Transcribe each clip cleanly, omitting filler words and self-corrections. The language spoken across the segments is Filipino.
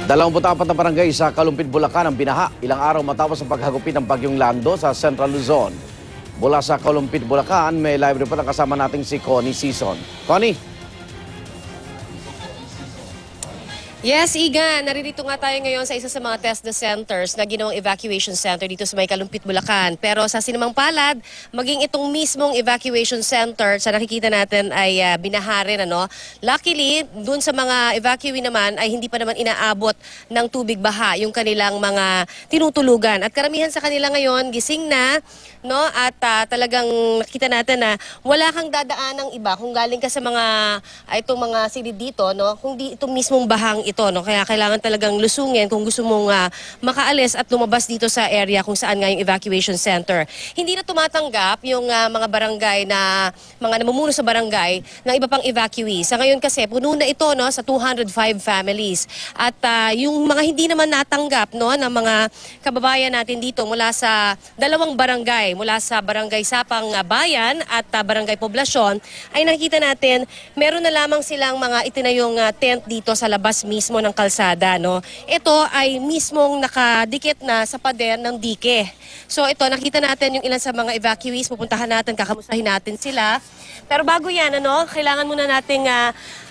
24 na barangay sa Kalumpit, Bulacan ang binaha ilang araw matapos ang paghagupit ng bagyong Lando sa Central Luzon. Mula sa Kalumpit, Bulacan, may live report ang kasama nating si Connie Sison. Connie? Yes, Igan. Naririto nga tayo ngayon sa isa sa mga TESDA centers na ginawang evacuation center dito sa may Kalumpit, Bulacan. Pero sa sinumang palad, maging itong mismong evacuation center sa nakikita natin ay binaharin. Luckily, dun sa mga evacuee naman ay hindi pa naman inaabot ng tubig baha yung kanilang mga tinutulugan. At karamihan sa kanila ngayon, gising na, at talagang nakita natin na wala kang dadaan ng iba kung galing ka sa mga itong mga silid dito, kung di itong mismong bahang ito, kaya kailangan talagang lusungin kung gusto mong makaalis at lumabas dito sa area kung saan nga yung evacuation center. Hindi na tumatanggap yung mga barangay na mga namumuno sa barangay ng iba pang evacuee. Sa ngayon kasi puno na ito sa 205 families. At yung mga hindi naman natanggap ng mga kababayan natin dito mula sa dalawang barangay, mula sa Barangay Sapang Bayan at Barangay Poblasyon, ay nakikita natin meron na lamang silang mga itinayong tent dito sa labas mismo ng kalsada. Ito ay mismong nakadikit na sa pader ng dike. So ito, nakita natin yung ilan sa mga evacuees. Pupuntahan natin, kakamustahin natin sila. Pero bago yan, kailangan muna nating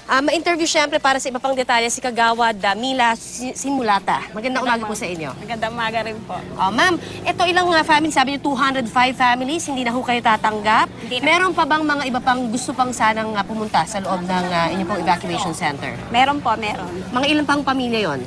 ma-interview syempre para sa iba pang detalye si Kagawad Mila Simulata. Magandang umaga po sa inyo. Magandang umaga rin po. Ma'am, ito ilang families? Sabi niyo 205 families, hindi na ho kayo tatanggap. Meron pa bang mga iba pang gusto pang sanang pumunta sa loob ng inyong pong evacuation center? Meron po, meron. Mga ilang pang pamilya yon?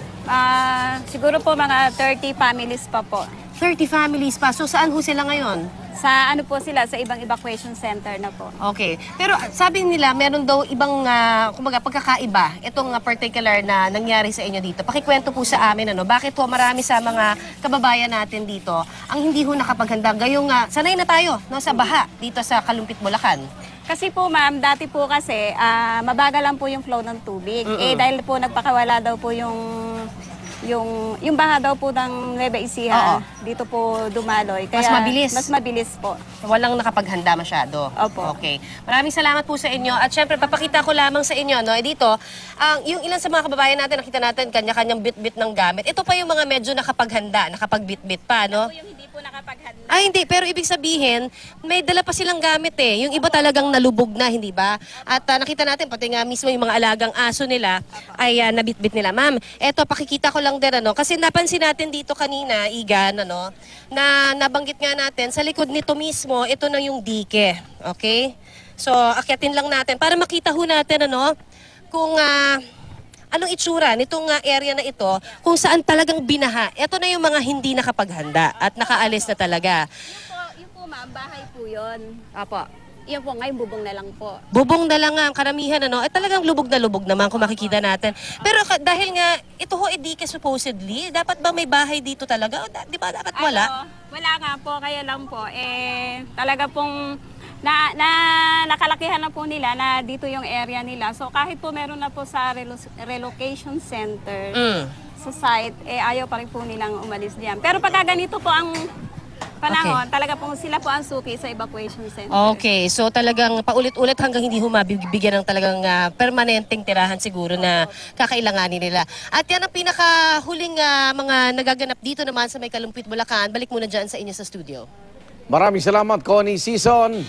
Siguro po mga 30 families pa po. 30 families pa. So saan ho sila ngayon? Sa ano po sila, sa ibang evacuation center na po. Okay. Pero sabi nila, meron daw ibang kumbaga, pagkakaiba itong particular na nangyari sa inyo dito. Pakikwento po sa amin, bakit po marami sa mga kababayan natin dito ang hindi ho nakapaghanda? Gayong sanay na tayo sa baha dito sa Kalumpit, Bulacan. Kasi po ma'am, dati po kasi mabagal lang po yung flow ng tubig. Dahil po nagpakawala daw po yung baha daw po ng Nueva Ecija, dito po dumaloy. Kaya mas mabilis? Mas mabilis po. Walang nakapaghanda masyado? Opo. Okay. Maraming salamat po sa inyo. At syempre, papakita ko lamang sa inyo, dito, yung ilan sa mga kababayan natin, nakita natin, kanya-kanyang bit-bit ng gamit. Ito pa yung mga medyo nakapaghanda, nakapagbit-bit pa, Ito yung hindi po nakapaghanda. Ay, hindi. Pero ibig sabihin, may dala pa silang gamit eh. Yung iba talagang nalubog na, hindi ba? At nakita natin, pati nga mismo yung mga alagang aso nila, ay nabit-bit nila. Ma'am, eto, pakikita ko lang din, kasi napansin natin dito kanina, Igan, na nabanggit nga natin, sa likod nito mismo, ito na yung dike. Okay? So, akyatin lang natin para makita ho natin, kung anong itsura nitong area na ito, kung saan talagang binaha. Ito na yung mga hindi nakapaghanda at nakaalis na talaga. Yun po ma'am, bahay po yun. Apo. Yan po, ngayon bubong na lang po. Bubong na lang nga ang karamihan, talagang lubog na lubog naman kung makikita natin. Pero dahil nga, ito ho edike supposedly, dapat ba may bahay dito talaga? O, di ba dapat wala? Wala nga po, kaya lang po, talaga pong nakalakihan na po nila na dito yung area nila. So kahit po meron na po sa relocation center sa site, ayaw pa rin po nilang umalis diyan. Pero pagka ganito po ang panahon, talaga po sila po ang suki sa evacuation center. Okay, so talagang paulit-ulit hanggang hindi mabibigyan ng talagang permanenteng tirahan siguro na kakailanganin nila. At yan ang pinakahuling mga nagaganap dito naman sa may Kalumpit, Bulacan. Balik muna dyan sa inyo sa studio. Maraming salamat, Connie Sison.